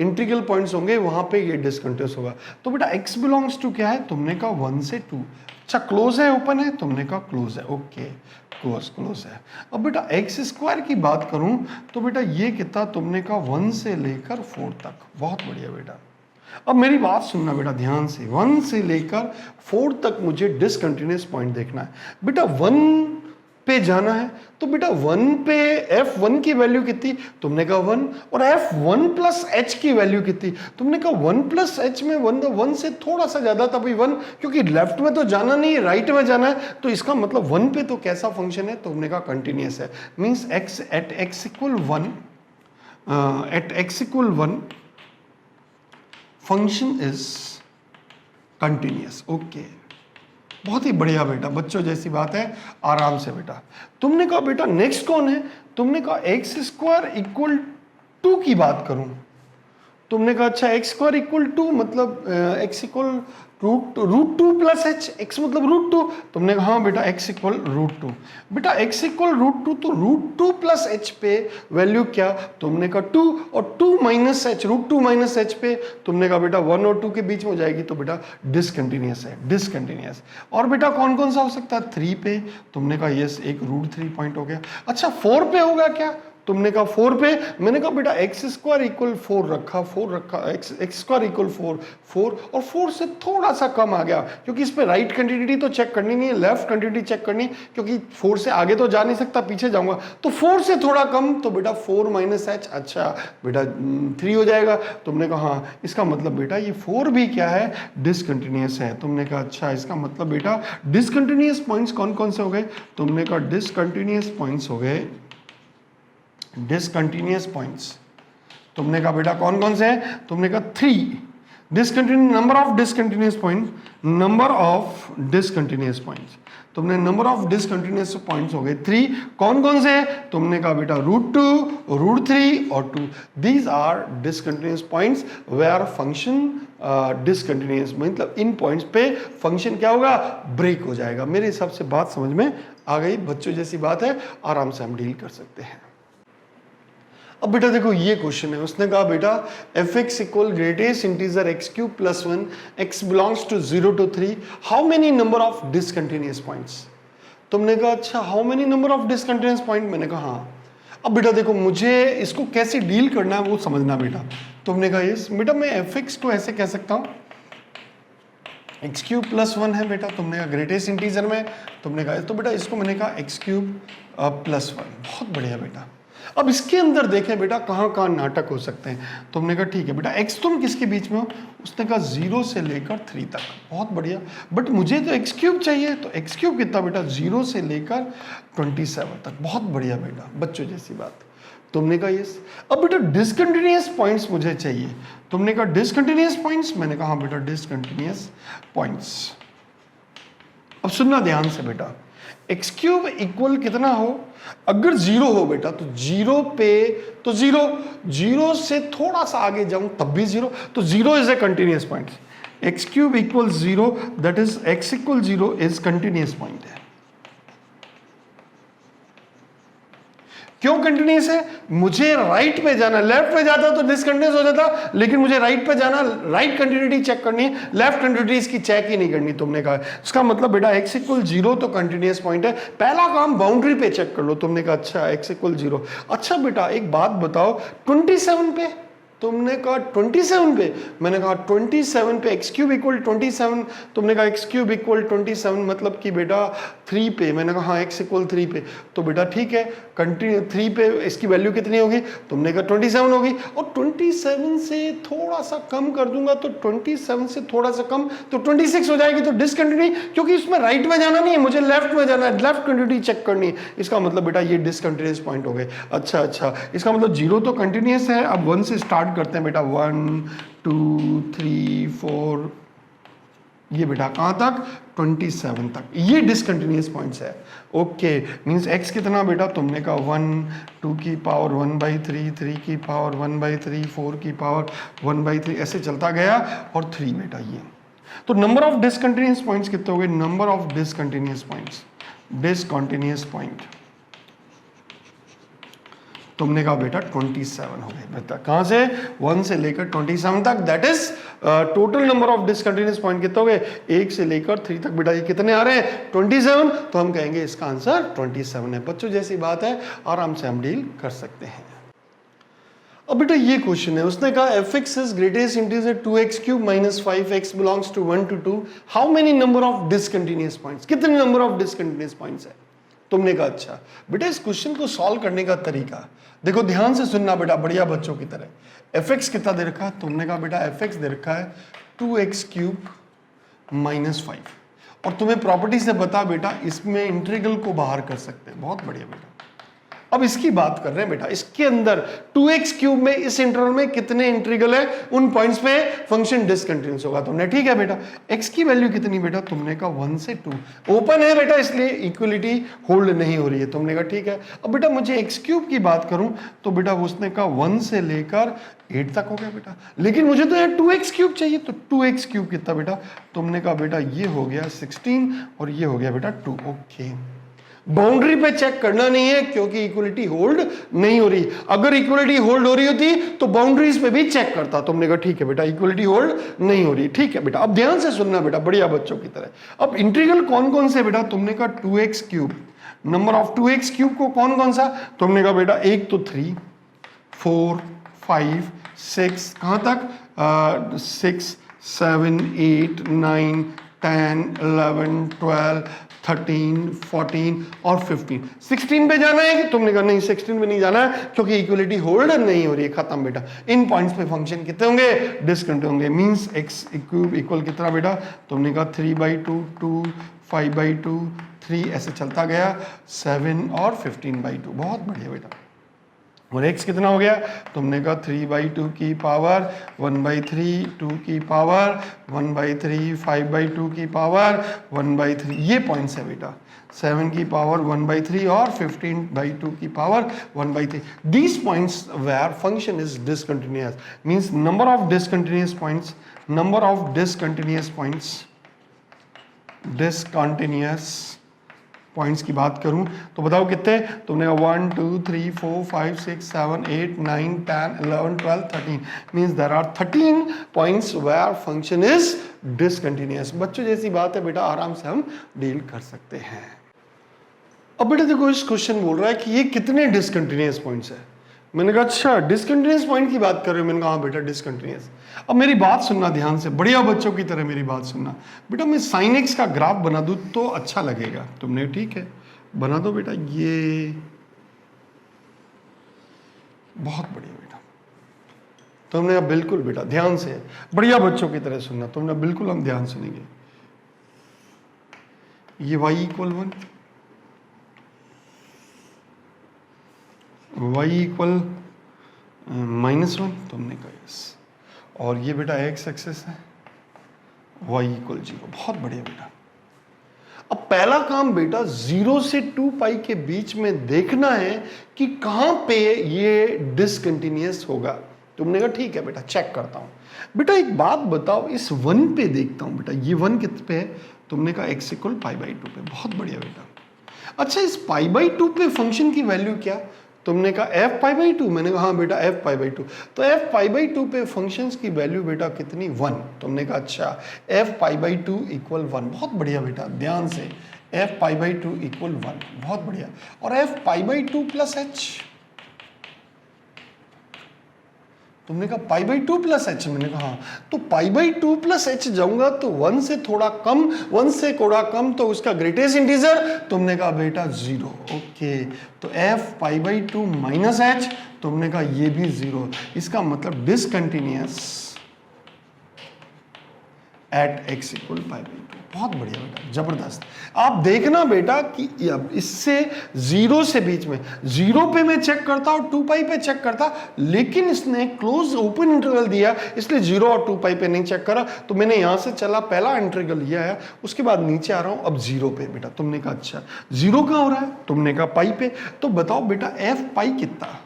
इंटीग्रल पॉइंट्स होंगे वहां पे ये डिसकंटिन्यूस होगा। तो बेटा x बिलोंग्स टू क्या है, तुमने कहा 1 से 2। अच्छा क्लोज है ओपन है, तुमने कहा क्लोज है, ओके क्लोज है। अब बेटा एक्स स्क्वायर की बात करूं तो बेटा ये कितना, तुमने कहा 1 से लेकर 4 तक। बहुत बढ़िया बेटा, अब मेरी बात सुनना बेटा ध्यान से, 1 से लेकर 4 तक मुझे डिसकंटिन्यूस पॉइंट देखना है। बेटा 1 पे जाना है तो बेटा 1 पे f1 की वैल्यू कितनी, तुमने कहा 1, और f1 प्लस h की वैल्यू कितनी, तुमने कहा 1 प्लस h में 1 से थोड़ा सा ज्यादा था भाई 1, क्योंकि लेफ्ट में तो जाना नहीं राइट में जाना है, तो इसका मतलब 1 पे तो कैसा फंक्शन है, तुमने कहा कंटिन्यूस है। Means x at x equal 1 function is continuous. Okay बहुत ही बढ़िया बेटा, बच्चों जैसी बात है, आराम से बेटा। तुमने कहा बेटा नेक्स्ट कौन है, तुमने कहा एक्स स्क्वायर इक्वल 2 की बात करूं, तुमने कहा अच्छा एक्स स्क्वायर इक्वल 2 मतलब x equal root 2 plus h, x मतलब रूट 2, तुमने कहा हाँ बेटा एक्स इक्वल रूट 2। बेटा एक्स इक्वल रूट 2 तो रूट 2 प्लस एच पे वैल्यू क्या, तुमने कहा 2, और 2 minus h, root 2 minus h पे तुमने कहा बेटा 1 और 2 के बीच में हो जाएगी, तो बेटा डिसकंटिन्यूस है, डिसकंटिन्यूस। और बेटा कौन कौन सा हो सकता है, 3 पे, तुमने कहा यस एक रूट 3 पॉइंट हो गया। अच्छा 4 पे होगा क्या, तुमने कहा 4 पे, मैंने कहा बेटा एक्स स्क्वायर इक्वल 4 रखा, एक्स स्क्वायर इक्वल 4 और 4 से थोड़ा सा कम आ गया, क्योंकि इस पे राइट कंटिन्यूटी तो चेक करनी नहीं है, लेफ्ट कंटिन्यूटी चेक करनी, क्योंकि 4 से आगे तो जा नहीं सकता, पीछे जाऊंगा, तो 4 से थोड़ा कम, तो बेटा 4 माइनस एच, अच्छा बेटा 3 हो जाएगा। तुमने कहा हाँ, इसका मतलब बेटा ये 4 भी क्या है, डिसकंटिन्यूस है। तुमने कहा अच्छा इसका मतलब बेटा डिसकंटिन्यूस पॉइंट्स कौन कौन से हो गए, तुमने कहा डिसकंटिन्यूस पॉइंट्स हो गए, डिसकंटिन्यूस पॉइंट्स, तुमने कहा बेटा कौन कौन से हैं, तुमने कहा 3 discontinuous, number of discontinuous point, number of discontinuous points, तुमने नंबर ऑफ डिसकंटिन्यूस पॉइंट्स हो गए 3, कौन कौन से हैं, तुमने कहा बेटा रूट 2, रूट 3 और 2, these are discontinuous points where function discontinuous, मतलब इन पॉइंट्स पे फंक्शन क्या होगा, ब्रेक हो जाएगा। मेरे हिसाब से बात समझ में आ गई, बच्चों जैसी बात है, आराम से हम डील कर सकते हैं। अब बेटा देखो ये क्वेश्चन है, उसने कहा बेटा f x equal greatest integer x cube plus 1, x belongs to 0 to 3, how many number of discontinuous points. तुमने कहा अच्छा how many number of discontinuous point, मैंने कहा हाँ। अब बेटा देखो मुझे इसको कैसे डील करना है वो समझना बेटा। तुमने कहा यस बेटा, मैं एफ एक्स को ऐसे कह सकता हूँ, एक्स क्यूब प्लस 1 है बेटा, तुमने कहा ग्रेटेस्ट इंटीजर में, तुमने कहा तो बेटा इसको मैंने कहा एक्स क्यूब प्लस 1। बहुत बढ़िया बेटा। अब इसके अंदर देखें बेटा कहाँ कहाँ नाटक हो सकते हैं। तुमने कहा ठीक है बेटा एक्स तुम किसके बीच में हो, उसने कहा 0 से लेकर 3 तक। बहुत बढ़िया, बट मुझे तो एक्स क्यूब चाहिए, तो एक्स क्यूब कितना बेटा 0 से लेकर 27 तक। बहुत बढ़िया बेटा, बच्चों जैसी बात। तुमने कहा यस। अब बेटा डिसकंटिन्यूअस पॉइंट्स मुझे चाहिए। तुमने कहा डिसकंटिन्यूअस पॉइंट्स, मैंने कहा बेटा डिसकंटिन्यूअस पॉइंट्स। अब सुनना ध्यान से बेटा, एक्स क्यूब इक्वल कितना हो, अगर 0 हो बेटा तो 0 पे तो 0 से थोड़ा सा आगे जाऊं तब भी 0, तो 0 is a continuous point. X cube equal 0, that is x equal 0 is continuous point है। क्यों कंटिन्यूअस है, मुझे राइट पे जाना, लेफ्ट पे जाता तो डिसकंटिन्यूअस हो जाता, लेकिन मुझे राइट पे जाना, राइट कंटिन्यूटी चेक करनी है, लेफ्ट कंटिन्यूटी इसकी चेक ही नहीं करनी। तुमने कहा इसका मतलब बेटा x इक्वल 0 तो कंटिन्यूअस पॉइंट है। पहला काम बाउंड्री पे चेक कर लो। तुमने कहा अच्छा x इक्वल 0। अच्छा बेटा एक बात बताओ, 27 पे तुमने कहा 27 पे, मैंने कहा 27 पे एक्स क्यूब इक्वल 27, तुमने कहा एक्स क्यूब इक्वल 27 मतलब कि बेटा 3 पे, मैंने कहा हाँ एक्स इक्वल 3 पे, तो बेटा ठीक है कंटिन्यू 3 पे इसकी वैल्यू कितनी होगी, तुमने कहा 27 होगी, और 27 से थोड़ा सा कम कर दूंगा तो 27 से थोड़ा सा कम तो 26 हो जाएगी, तो डिसकंटिन्यूटी, क्योंकि इसमें राइट में जाना नहीं है, मुझे लेफ्ट में जाना है, लेफ्ट कंटिन्यूटी चेक करनी है, इसका मतलब बेटा ये डिसकंटिन्यूअस पॉइंट हो गए। अच्छा, इसका मतलब 0 तो कंटिन्यूअस है, अब 1 से स्टार्ट करते हैं बेटा, 1 2 3 4, ये बेटा कहां तक 27 तक, ये डिसकंटिन्यूअस पॉइंट्स है। ओके, मींस x कितना बेटा, तुमने कहा 1 2 की पावर 1/3, 3 की पावर 1/3, 4 की पावर 1/3, ऐसे चलता गया, और 3 बेटा ये, तो नंबर ऑफ डिसकंटिन्यूअस पॉइंट्स कितने हो गए, number of discontinuous points, discontinuous point तुमने कहा बेटा 27 हो गए, बेटा कहां से 1 से लेकर 27 तक, that is total number of discontinuous point कितने हो गए, 1 से लेकर 3 तक, बेटा ये कितने आ रहे हैं 27, तो हम कहेंगे इसका आंसर 27 है। बच्चों जैसी बात है, आराम से हम डील कर सकते हैं। अब बेटा ये क्वेश्चन है, उसने कहा fx is greatest integer 2x cube minus 5x belongs to 1 to 2, how many number of discontinuous points, कितने नंबर ऑफ डिसकंटिन्यूअस पॉइंट्स है, तुमने कहा अच्छा बेटा इस क्वेश्चन को सॉल्व करने का तरीका देखो, ध्यान से सुनना बेटा बढ़िया बच्चों की तरह। fx कितना दे रखा है, तुमने कहा बेटा fx दे रखा है 2x क्यूब माइनस 5, और तुम्हें प्रॉपर्टी से बता बेटा इसमें इंटीग्रल को बाहर कर सकते हैं, बहुत बढ़िया बेटा। अब इसकी बात कर रहे हैं बेटा, इसके अंदर 2x क्यूब में इस इंटरवल में कितने इंटीग्रल है, उन पॉइंट्स पे फंक्शन डिसकंटिन्यूअस होगा, तुमने ठीक है बेटा। x की वैल्यू कितनी बेटा, तुमने कहा 1 से 2, ओपन है बेटा इसलिए इक्वलिटी होल्ड नहीं हो रही है, तुमने कहा ठीक है। अब बेटा मुझे x क्यूब की बात करूं तो बेटा उसने कहा 1 से लेकर 8 तक हो गया बेटा, लेकिन मुझे तो यहाँ 2x क्यूब चाहिए, तो 2x क्यूब कितना बेटा, तुमने कहा बेटा ये हो गया 16 और ये हो गया बेटा 2। ओके, बाउंड्री पे चेक करना नहीं है क्योंकि इक्वलिटी होल्ड नहीं हो रही, अगर इक्वलिटी होल्ड हो रही होती तो बाउंड्रीज पे भी चेक करता, तुमने कहा ठीक है बेटा इक्वलिटी होल्ड नहीं हो रही, ठीक है बेटा। अब ध्यान से सुनना बेटा बढ़िया बच्चों की तरह। अब इंटीग्रल कौन कौन से बेटा, तुमने कहा 2x cube, number of 2x cube को कौन कौन सा, तुमने कहा बेटा एक तो 3 4 5 6, कहां तक 6 7 8 9 10 11 12 13 14 और 15, 16 पे जाना है कि तुमने कहा नहीं 16 पे नहीं जाना है क्योंकि इक्वलिटी होल्ड नहीं हो रही है, खत्म बेटा। इन पॉइंट्स पे फंक्शन कितने होंगे, डिसकंटिन्यूअस होंगे, मींस x क्यूब इक्वल कितना बेटा, तुमने कहा 3/2 2 5/2 3, ऐसे चलता गया 7 और 15/2, बहुत बढ़िया बेटा। और x कितना हो गया, तुमने कहा 3/2 की पावर 1/3, 2 की पावर 1/3, 5/2 की पावर 1/3, ये पॉइंट्स है बेटा, 7 की पावर 1/3 और 15/2 की power 1/3। These points where function is discontinuous, means number of discontinuous points, number of discontinuous points, discontinuous points की बात करूं तो बताओ कितने, तुमने 1 2 3 4 5 6 7 8 9 10 11 12 13, means there are 13 points where function is discontinuous. बच्चों जैसी बात है बेटा, आराम से हम डील कर सकते हैं। अब बेटा देखो इस क्वेश्चन बोल रहा है कि ये कितने डिसकंटिन्यूअस पॉइंट्स है, मैंने कहा अच्छा डिसकंटिन्यूअस पॉइंट की बात कर रहे हो, मैंने कहा हाँ बेटा डिसकंटिन्यूअस। अब मेरी बात सुनना ध्यान से, बढ़िया बच्चों की तरह मेरी बात सुनना बेटा। मैं sin x का ग्राफ बना दूं तो अच्छा लगेगा, तुमने ठीक है बना दो बेटा, ये बहुत बढ़िया बेटा। तुमने अब बिल्कुल बेटा ध्यान से बढ़िया बच्चों की तरह सुनना, तुमने बिल्कुल हम ध्यान सुनेंगे। ये y इक्वल 1, y इक्वल -1, तुमने कहा यस, और ये बेटा x एक्सेस है, y इक्वल 0, बहुत बढ़िया बेटा। अब पहला काम बेटा 0 से 2 पाई के बीच में देखना है कि कहां पे ये डिसकंटिन्यूअस होगा, तुमने कहा ठीक है बेटा चेक करता हूं। बेटा एक बात बताओ, इस 1 पे देखता हूं बेटा, ये 1 कित पे है, तुमने कहा x इक्वल π/2 पे, बहुत बढ़िया बेटा। अच्छा इस π/2 पे फंक्शन की वैल्यू क्या, तुमने कहा f π/2, मैंने कहा हाँ बेटा f π/2, तो f π/2 पे फंक्शंस की वैल्यू बेटा कितनी 1, तुमने कहा अच्छा f π/2 इक्वल 1, बहुत बढ़िया बेटा ध्यान से, f π/2 इक्वल 1, बहुत बढ़िया। और f π/2 प्लस h, तुमने कहा पाई बाई 2 प्लस एच, मैंने कहा हाँ। तो पाई बाई 2 प्लस एच जाऊंगा तो 1 से थोड़ा कम, 1 से थोड़ा कम तो उसका ग्रेटेस्ट इंटीजर, तुमने कहा बेटा 0। ओके, तो f pi by 2 minus h, तुमने कहा ये भी 0। इसका मतलब discontinuous at x equal pi by 2। बहुत बढ़िया बेटा, जबरदस्त। आप देखना बेटा कि अब इससे 0 से बीच में, 0 पे मैं चेक करता और 2 पाई पे चेक करता, लेकिन इसने क्लोज ओपन इंटरवल दिया इसलिए 0 और 2 पाई पे नहीं चेक करा। तो मैंने यहां से चला, पहला इंटरवल ये आया, उसके बाद नीचे आ रहा हूं अब 0 पे। बेटा तुमने कहा अच्छा 0 कहां हो रहा है, तुमने कहा पाई पे। तो बताओ बेटा एफ पाई कितना,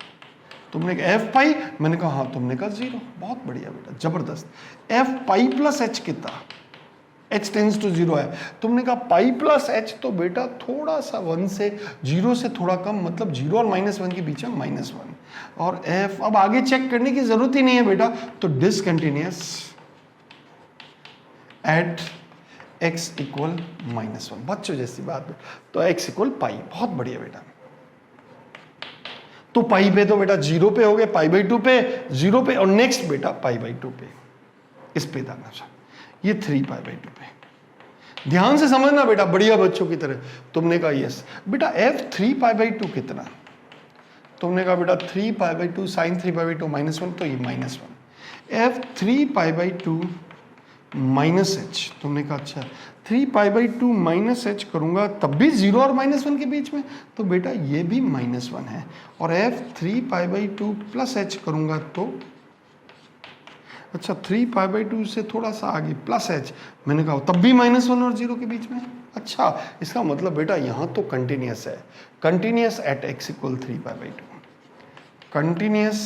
तुमने कहा एफ पाई, मैंने कहा हाँ, तुमने कहा 0। बहुत बढ़िया बेटा, जबरदस्त। एफ पाई प्लस एच कितना, h टेंस टू 0 है, तुमने कहा पाई प्लस एच, तो बेटा थोड़ा सा 1 से 0 से थोड़ा कम, मतलब 0 और -1 के बीच में -1। और f अब आगे चेक करने की जरूरत ही नहीं है बेटा, तो डिसकंटिन्यूअस एट x इक्वल -1, बच्चों जैसी बात। तो x इक्वल पाई, बहुत बढ़िया बेटा। तो पाई पे तो बेटा 0 पे हो गए, पाई बाई 2 पे 0 पे, और नेक्स्ट बेटा पाई बाई 2 पे, इस पे दाना था ये 3 पाई बाई 2 पे। ध्यान से समझना बेटा, बढ़िया बच्चों की तरह। तुमने कहा यस बेटा एफ 3 पाई बाई 2 कितना, तुमने कहा बेटा 3 pi by 2 sine 3 pi by 2 -1, तो ये -1। F 3 pi by 2 minus h, तुमने कहा अच्छा 3 पाई बाई 2 माइनस एच करूंगा तब भी 0 और -1 के बीच में, तो बेटा ये भी -1 है। और F 3 pi by 2 plus H करूंगा तो अच्छा 3 पाई बाई 2 से थोड़ा सा आगे प्लस एच, मैंने कहा तब भी -1 और 0 के बीच में। अच्छा, इसका मतलब बेटा यहाँ तो कंटिन्यूस है, continuous at x equal 3 pi by 2, continuous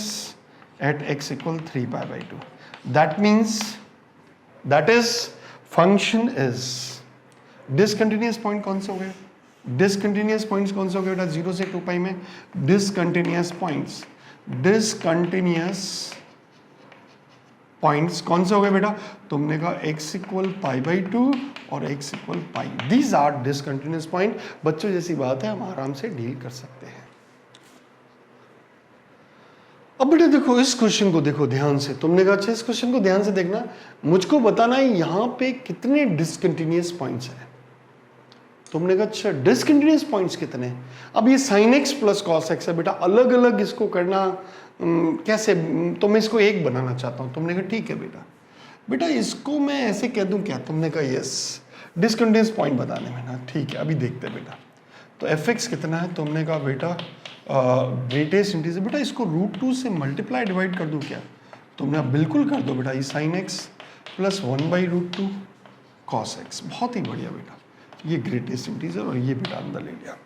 at x equal 3 pi by 2। That means that is function is discontinuous point. कौन से हो गए डिसकंटिन्यूअस पॉइंट्स, कौन से हो गए बेटा 0 से 2 पाई में डिसकंटिन्यूअस पॉइंट्स, डिसकंटिन्यूअस पॉइंट्स कौन से हो गए बेटा, तुमने कहा x इक्वल पाई बाई 2 और x equal pi, these are discontinuous point. बच्चों जैसी बात है, हम आराम से डील कर सकते हैं। अब बेटा देखो इस क्वेश्चन को देखो ध्यान से, तुमने कहा अच्छा इस क्वेश्चन को ध्यान से देखना, मुझको बताना है यहां पे कितने डिसकंटिन्यूअस पॉइंट्स हैं। तुमने कहा अच्छा डिसकंटिन्यूअस पॉइंट्स कितने, अब ये sine x plus cos x है बेटा, अलग अलग इसको करना कैसे, तो मैं इसको एक बनाना चाहता हूं। तुमने कहा ठीक है बेटा, बेटा इसको मैं ऐसे कह दूं क्या, तुमने कहा यस डिसकंटिन्यूअस पॉइंट बताने में ना, ठीक है अभी देखते हैं बेटा। तो एफ एक्स कितना है, तुमने कहा बेटा ग्रेटेस्ट इंटीजर, बेटा इसको √2 से मल्टीप्लाई डिवाइड कर दूं क्या, तुमने बिल्कुल कर दो बेटा, ये sine x plus 1/√2 cos x, बहुत ही बढ़िया बेटा, ये ग्रेटेस्ट इंटीजर और ये बेटा अंदर ले लिया।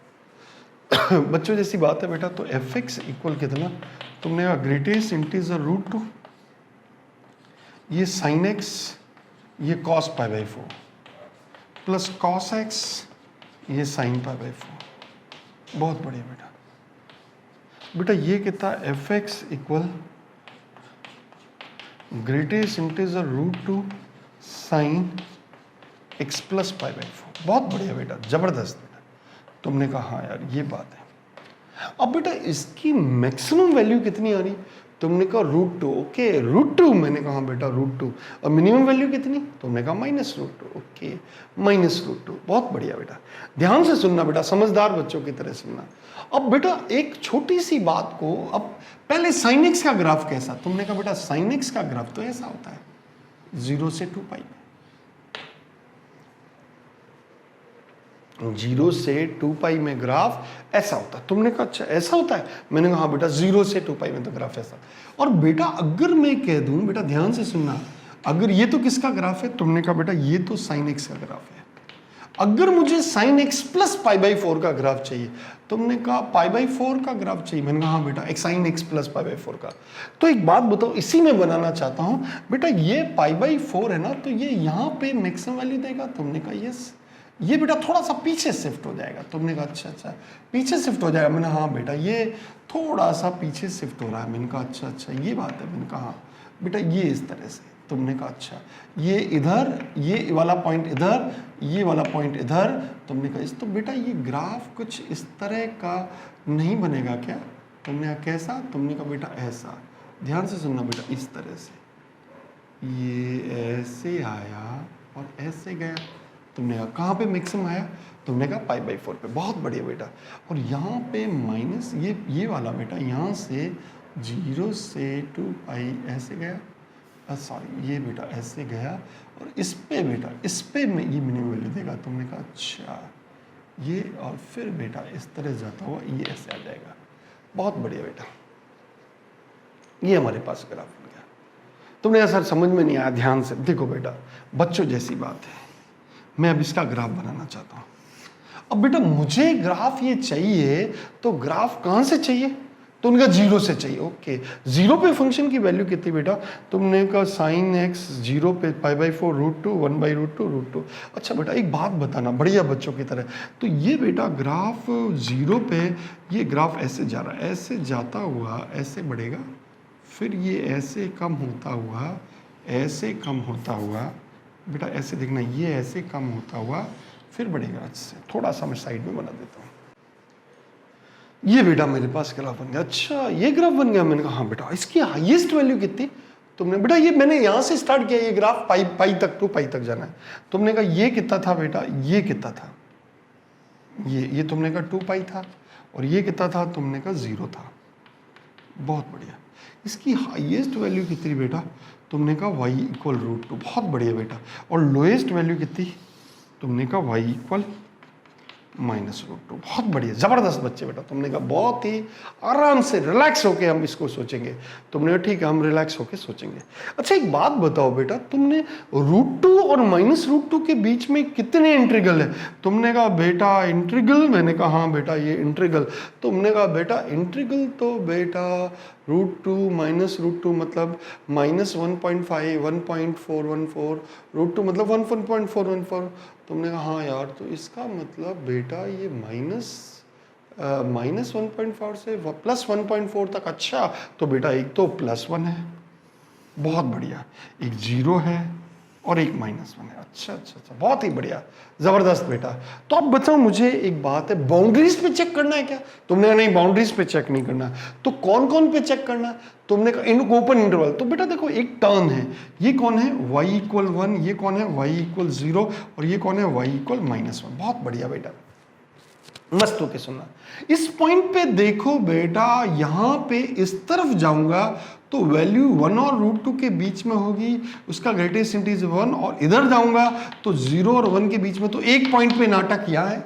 बच्चों जैसी बात है बेटा, तो एफ एक्स इक्वल कितना, तुमने कहा ग्रेटेस्ट इंटीजर √2, ये साइन एक्स, ये cos pi by 4 plus cos x, ये साइन पाई बाई 4। बहुत बढ़िया बेटा, बेटा ये कितना F x equal greatest integer √2 sine x plus pi by 4। बहुत बढ़िया बेटा, जबरदस्त बेटा, तुमने कहा हाँ यार ये बात है। अब बेटा इसकी मैक्सिमम वैल्यू कितनी आ रही, तुमने कहा √2, ओके √2, मैंने कहा बेटा √2, और मिनिमम वैल्यू कितनी, तुमने कहा -√2, ओके -√2। बहुत बढ़िया बेटा, ध्यान से सुनना बेटा, समझदार बच्चों की तरह सुनना। अब बेटा एक छोटी सी बात को, अब पहले साइन एक्स का ग्राफ कैसा, तुमने कहा बेटा साइन एक्स का ग्राफ तो ऐसा होता है 0 से 2 पाई में, 0 से 2 पाई में ग्राफ ऐसा होता है। तुमने कहा अच्छा ऐसा होता है, मैंने कहा हाँ बेटा 0 से 2 पाई में तो ग्राफ ऐसा। और बेटा अगर मैं कह दूं, बेटा ध्यान से सुनना, अगर ये तो किसका ग्राफ है, तुमने कहा बेटा ये तो साइन एक्स का ग्राफ है, अगर मुझे sine x plus pi by 4 का ग्राफ चाहिए, तुमने कहा पाई बाई 4 का ग्राफ चाहिए, मैंने कहा हाँ बेटा एक sine x plus pi by 4 का। तो एक बात बताओ, इसी में बनाना चाहता हूं बेटा, ये पाई बाई 4 है ना, तो ये यहाँ पे मैक्सिमम वैल्यू देगा, तुमने कहा यस। ये बेटा थोड़ा सा पीछे शिफ्ट हो जाएगा, तुमने कहा अच्छा पीछे शिफ्ट हो जाएगा, मैंने हाँ बेटा ये थोड़ा सा पीछे शिफ्ट हो रहा है, मैंने कहा अच्छा ये बात है, मैंने कहा बेटा ये इस तरह से, तुमने कहा अच्छा ये इधर, ये वाला पॉइंट इधर, ये वाला पॉइंट इधर, तुमने कहा इस, तो बेटा ये ग्राफ कुछ इस तरह का नहीं बनेगा क्या, तुमने कहा कैसा, तुमने कहा बेटा ऐसा, ध्यान से सुनना बेटा, इस तरह से ये ऐसे आया और ऐसे गया। तुमने कहा कहाँ पे मैक्सिमम आया? तुमने कहा पाई बाई 4 पे। बहुत बढ़िया बेटा। और यहाँ पे माइनस ये वाला बेटा यहाँ से 0 से 2 पाई ऐसे गया, सॉरी ये बेटा ऐसे गया, और इस पे बेटा इस पे में ये मिनिमम वैल्यू देगा। तुमने कहा अच्छा ये, और फिर बेटा इस तरह जाता हुआ ये ऐसे आ जाएगा। बहुत बढ़िया बेटा, ये हमारे पास ग्राफ बन गया। तुमने कहा सर समझ में नहीं आया। ध्यान से देखो बेटा, बच्चों जैसी बात है, मैं अब इसका ग्राफ बनाना चाहता हूं। अब बेटा मुझे ग्राफ ये चाहिए, तो ग्राफ कहां से चाहिए? तो उनका 0 से चाहिए। ओके, 0 पे फंक्शन की वैल्यू कितनी बेटा? तुमने कहा साइन एक्स 0 पे पाई बाई 4 √2 1 बाई √2 √2। अच्छा बेटा एक बात बताना, बढ़िया बच्चों की तरह, तो ये बेटा ग्राफ 0 पे ये ग्राफ ऐसे जा रहा है, ऐसे जाता हुआ ऐसे बढ़ेगा, फिर ये ऐसे कम होता हुआ, ऐसे कम होता हुआ, बेटा ऐसे देखना, ये ऐसे कम होता हुआ फिर बढ़ेगा। अच्छे थोड़ा सा मैं साइड में बना देता हूँ। ये बेटा मेरे पास ग्राफ बन गया। अच्छा ये ग्राफ बन गया। मैंने कहा हाँ बेटा, इसकी हाईएस्ट वैल्यू कितनी? तुमने बेटा ये मैंने यहाँ से स्टार्ट किया, ये ग्राफ पाई तक, 2 पाई तक जाना है। तुमने कहा ये कितना था बेटा? ये कितना था? ये तुमने कहा 2 पाई था, और ये कितना था? तुमने कहा 0 था। बहुत बढ़िया। इसकी हाईएस्ट वैल्यू कितनी बेटा? तुमने कहा y इक्वल √2। बहुत बढ़िया बेटा। और लोएस्ट वैल्यू कितनी? तुमने कहा y इक्वल -√2। बहुत बढ़िया, जबरदस्त बच्चे बेटा। तुमने कहा बहुत ही आराम से रिलैक्स होके हम इसको सोचेंगे। तुमने कहा ठीक है, हम रिलैक्स होके सोचेंगे। अच्छा एक बात बताओ बेटा, तुमने √2 और -√2 के बीच में कितने इंटीग्रल है? तुमने कहा बेटा इंटीग्रल, मैंने कहा हाँ बेटा ये इंटीग्रल। तुमने कहा बेटा इंटीग्रल तो बेटा √2 -√2 मतलब -1.5 1.414, √2 मतलब 1.414। तुमने कहा हाँ यार, तो इसका मतलब बेटा ये -1.4 से +1.4 तक। अच्छा तो बेटा एक तो +1 है, बहुत बढ़िया, एक 0 है और एक -1 है। अच्छा अच्छा अच्छा, बहुत ही बढ़िया, जबरदस्त बेटा। तो अब बताओ मुझे एक बात है, बाउंड्रीज पे चेक करना है क्या? तुमने कहा नहीं बाउंड्रीज पे चेक नहीं करना। तो कौन कौन पे चेक करना है? तुमने कहा इन ओपन इंटरवल। तो बेटा देखो एक टर्न है, ये कौन है? y इक्वल 1, ये कौन है? y इक्वल 0, और ये कौन है? y equal -1। बहुत बढ़िया बेटा, मस्त होके सुनना। इस पॉइंट पे देखो बेटा, यहां पे इस तरफ जाऊंगा तो वैल्यू 1 और √2 के बीच में होगी, उसका ग्रेटेस्ट इंटीजर 1, और इधर जाऊंगा तो 0 और 1 के बीच में। तो एक पॉइंट पे नाटक यहाँ है,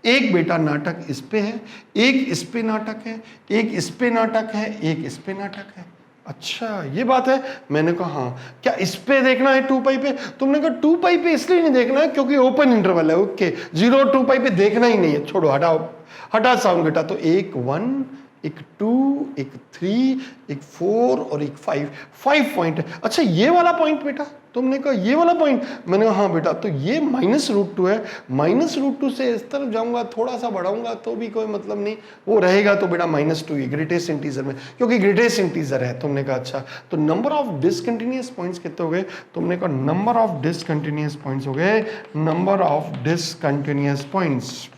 एक बेटा नाटक इस पे है, एक इस पे नाटक है, एक इस पे नाटक है, एक इस पे नाटक है। अच्छा ये बात है। मैंने कहा हाँ, क्या इस पे देखना है 2 पाई पे? तुमने कहा 2 पाई पे इसलिए नहीं देखना है क्योंकि ओपन इंटरवल है। ओके, 0 और 2 पाई पे देखना ही नहीं है, छोड़ो, हटाओ, हटा साउंड बेटा। तो एक 1, एक 2, एक 3, एक 4 और एक 5 पॉइंट है। अच्छा ये वाला पॉइंट बेटा, तुमने कहा ये वाला पॉइंट? मैंने कहा हाँ बेटा, तो ये -√2 है, -√2 से इस तरफ जाऊंगा, थोड़ा सा बढ़ाऊंगा तो भी कोई मतलब नहीं, वो रहेगा तो बेटा -2 ही ग्रेटेस्ट इंटीजर में, क्योंकि ग्रेटेस्ट इंटीजर है। तुमने कहा अच्छा, तो नंबर ऑफ डिसकंटिन्यूअस पॉइंट्स कितने हो गए? तुमने कहा नंबर ऑफ डिसकंटिन्यूअस पॉइंट्स हो गए, number of discontinuous points,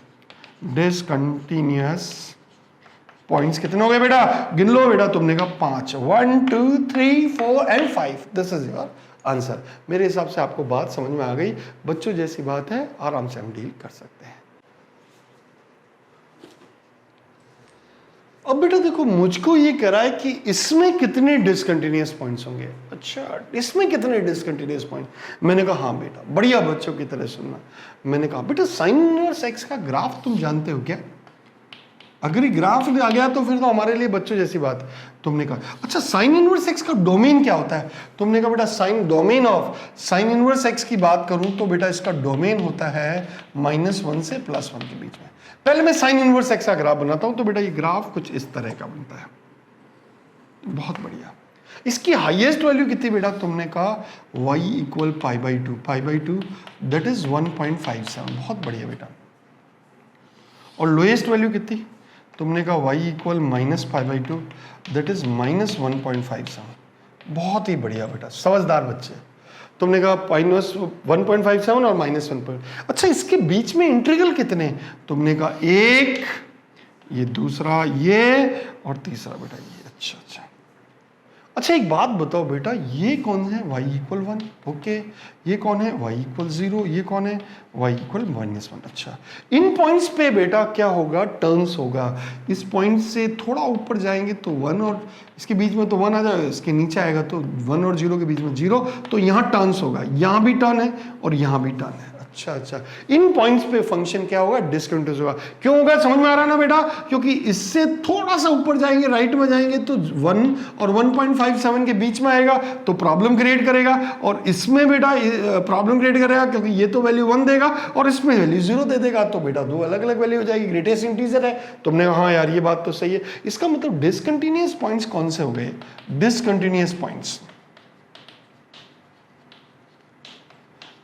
discontinuous points कितने हो गए बेटा? गिन लो बेटा। तुमने कहा 5, 1 2 3 4 and 5। This is your answer. मेरे हिसाब से आपको बात समझ में आ गई। बच्चों जैसी बात है, आराम से हम डील कर सकते हैं। अब बेटा देखो, मुझको ये कह रहा है कि इसमें कितने डिसकंटिन्यूअस पॉइंट्स होंगे। अच्छा इसमें कितने डिसकंटिन्यूअस पॉइंट? मैंने कहा हाँ बेटा, बढ़िया बच्चों की तरह सुनना। मैंने कहा बेटा साइन इनवर्स एक्स का ग्राफ तुम जानते हो क्या? अगर ये ग्राफ आ गया तो फिर तो हमारे लिए बच्चों जैसी बात है। तुमने कहा अच्छा साइन इनवर्स एक्स का डोमेन क्या होता है? तुमने कहा बेटा sine domain of sine inverse x की बात करूं तो बेटा इसका डोमेन होता है -1 से +1 के बीच में। पहले मैं साइन इनवर्स एक्स का ग्राफ बनाता हूं। तो बेटा ये ग्राफ कुछ इस तरह का बनता है। बहुत बढ़िया। इसकी हाईएस्ट वैल्यू कितनी बेटा? तुमने कहा y इक्वल π/2 दैट इज 1.57। बहुत बढ़िया बेटा। और लोएस्ट वैल्यू कितनी? तुमने कहा y इक्वल -π/2 दैट इज -1.57। बहुत ही बढ़िया बेटा, समझदार बच्चे। तुमने कहा -1.57 और -1. अच्छा इसके बीच में इंटीग्रल कितने? तुमने कहा एक, ये दूसरा ये, और तीसरा बेटा ये। अच्छा अच्छा, अच्छा एक बात बताओ बेटा, ये कौन है y इक्वल 1, ओके, ये कौन है y इक्वल 0, ये कौन है y इक्वल -1। अच्छा इन पॉइंट्स पे बेटा क्या होगा, टर्न्स होगा। इस पॉइंट से थोड़ा ऊपर जाएंगे तो 1 और इसके बीच में तो 1 आ जाएगा, इसके नीचे आएगा तो 1 और 0 के बीच में 0, तो यहाँ टर्न्स होगा, यहाँ भी टर्न है और यहाँ भी टर्न है। अच्छा इन पॉइंट्स पे फंक्शन क्या होगा, डिस्कंटिन्यूअस होगा। क्यों होगा, समझ में आ रहा है ना बेटा, क्योंकि इससे थोड़ा सा ऊपर जाएंगे, राइट में जाएंगे तो 1 और 1.57 के बीच में आएगा तो प्रॉब्लम क्रिएट करेगा, और इसमें बेटा प्रॉब्लम क्रिएट करेगा क्योंकि ये तो वैल्यू 1 देगा और इसमें वैल्यू 0 दे देगा, तो बेटा दो अलग अलग वैल्यू हो जाएगी। ग्रेटेस्ट इंटीजर है, तुमने कहा हाँ यार ये बात तो सही है। इसका मतलब डिसकंटिन्यूअस पॉइंट्स कौन से हो गए, डिसकंटिन्यूअस पॉइंट्स।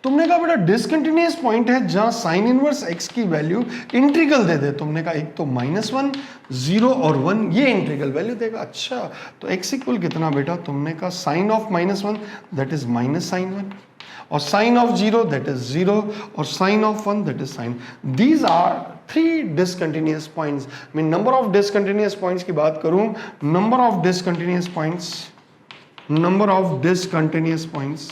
तुमने कहा बेटा डिसकंटिन्यूअस पॉइंट है जहां साइन इनवर्स x की वैल्यू इंटीग्रल दे दे। तुमने कहा एक तो -1, 0 और 1 ये इंटीग्रल वैल्यू देगा। अच्छा तो x इक्वल कितना बेटा, तुमने कहा sign of -1 that is -sin1 और साइन ऑफ 0 दैट इज 0 और sine of 1 that is sin। These are 3 discontinuous points. मैं नंबर ऑफ डिसकंटिन्यूअस पॉइंट्स की बात करूं, number of discontinuous points, number of discontinuous points,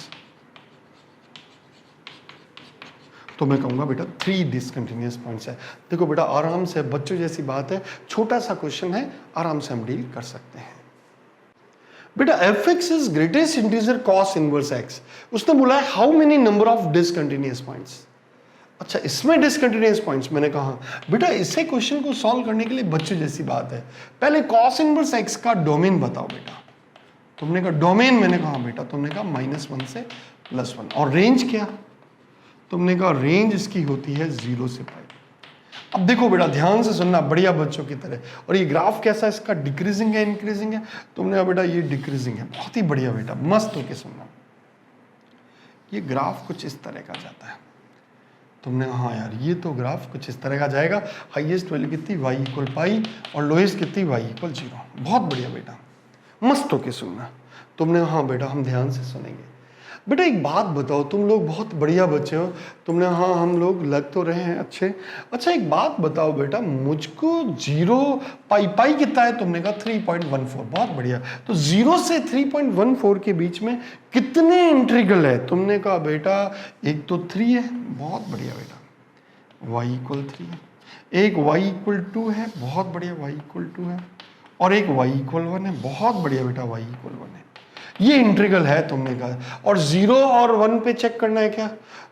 तो मैं कहूंगा बेटा 3 डिसकंटिन्यूअस पॉइंट्स है। देखो बेटा आराम से, बच्चों जैसी बात है, छोटा सा क्वेश्चन है, आराम से हम डील कर सकते हैं। बेटा fx is greatest integer cos inverse x। उसने बोला है how many number of discontinuous points. अच्छा इसमें डिसकंटिन्यूअस पॉइंट्स, मैंने कहा बेटा इसे क्वेश्चन को सॉल्व करने के लिए बच्चों जैसी बात है, पहले cos इनवर्स x का डोमेन बताओ बेटा। तुमने कहा डोमेन, मैंने कहा बेटा, तुमने कहा -1 से +1, और रेंज क्या, तुमने कहा रेंज इसकी होती है 0 से पाई। अब देखो बेटा ध्यान से सुनना बढ़िया बच्चों की तरह, और ये ग्राफ कैसा है इसका, डिक्रीजिंग है इंक्रीजिंग है। तुमने कहा बेटा ये डिक्रीजिंग है, बहुत ही बढ़िया बेटा, मस्त होके सुनना। ये ग्राफ कुछ इस तरह का जाता है। तुमने कहा हाँ यार ये तो ग्राफ कुछ इस तरह का जाएगा, हाईएस्ट वैल्यू कितनी y इक्वल पाई और लोएस्ट कितनी y इक्वल 0। बहुत बढ़िया बेटा, मस्त होके सुनना। तुमने हाँ बेटा हम ध्यान से सुनेंगे। बेटा एक बात बताओ, तुम लोग बहुत बढ़िया बच्चे हो, तुमने हाँ हम लोग लग तो रहे हैं अच्छे। अच्छा एक बात बताओ बेटा, मुझको 0 पाई कितना है, तुमने कहा 3.14, बहुत बढ़िया। तो 0 से 3.14 के बीच में कितने इंटीग्रल है, तुमने कहा बेटा एक तो 3 है, बहुत बढ़िया बेटा, y इक्वल 3 है, एक y इक्वल 2 है, बहुत बढ़िया, y इक्वल 2 है, और एक y इक्वल 1 है, बहुत बढ़िया बेटा, y इक्वल 1 है। ये इंटीग्रल है तुमने कहा, और 0 और 1 पे चेक करना है क्या,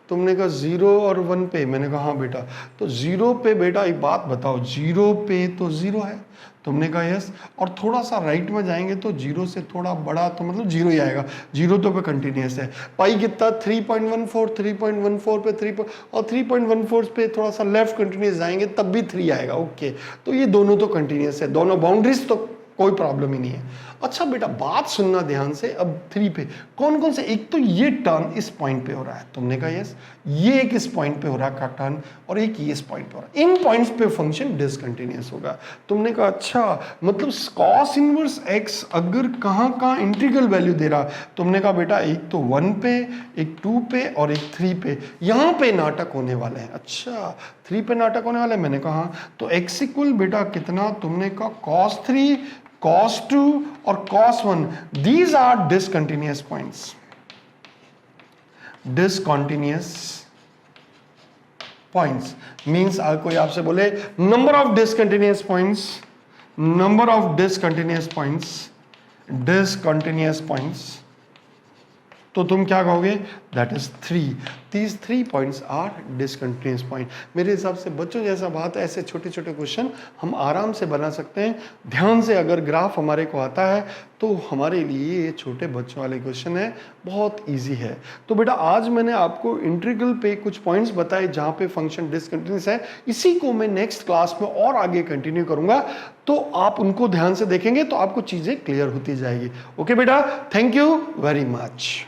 तुमने कहा 0 और 1 पे, मैंने कहा हाँ बेटा। तो 0 पे बेटा एक बात बताओ, 0 पे तो 0 है, तुमने कहा यस, और थोड़ा सा राइट में जाएंगे तो 0 से थोड़ा बड़ा तो मतलब 0 ही आएगा, 0 तो पे कंटिन्यूस है। पाई कितना 3.14, 3.14 पे 3 और 3.14 पे थोड़ा सा लेफ्ट कंटिन्यूस जाएंगे तब भी 3 आएगा। ओके तो ये दोनों तो कंटिन्यूस है, दोनों बाउंड्रीज तो कोई प्रॉब्लम ही नहीं है। अच्छा बेटा बात सुनना ध्यान से, अब 3 पे कौन कौन से, एक तो ये टर्न इस पॉइंट पे हो रहा है, तुमने कहा यस, ये एक इस पॉइंट पे हो रहा है का टर्न, और एक ये इस पॉइंट पे हो रहा है। इन पॉइंट्स पे फंक्शन डिसकंटिन्यूअस होगा। तुमने कहा अच्छा मतलब cos इनवर्स x अगर कहाँ इंटीग्रल वैल्यू दे रहा, तुमने कहा बेटा एक तो 1 पे, एक 2 पे और एक 3 पे, यहाँ पे नाटक होने वाले हैं। अच्छा 3 पे नाटक होने वाले हैं, मैंने कहा तो x इक्वल बेटा कितना, तुमने कहा cos 3, cos 2 और cos 1, these are discontinuous points, discontinuous points means कोई आपसे बोले number of discontinuous points, number of discontinuous points, discontinuous points, तो तुम क्या कहोगे, that is 3। These 3 points are discontinuous point। मेरे हिसाब से बच्चों जैसा बात है, ऐसे छोटे छोटे क्वेश्चन हम आराम से बना सकते हैं। ध्यान से अगर ग्राफ हमारे को आता है तो हमारे लिए ये छोटे बच्चों वाले क्वेश्चन है, बहुत इजी है। तो बेटा आज मैंने आपको इंटीग्रल पे कुछ पॉइंट्स बताए जहाँ पे फंक्शन डिसकंटिन्यूअस है, इसी को मैं नेक्स्ट क्लास में और आगे कंटिन्यू करूँगा, तो आप उनको ध्यान से देखेंगे तो आपको चीज़ें क्लियर होती जाएगी। ओके बेटा, थैंक यू वेरी मच।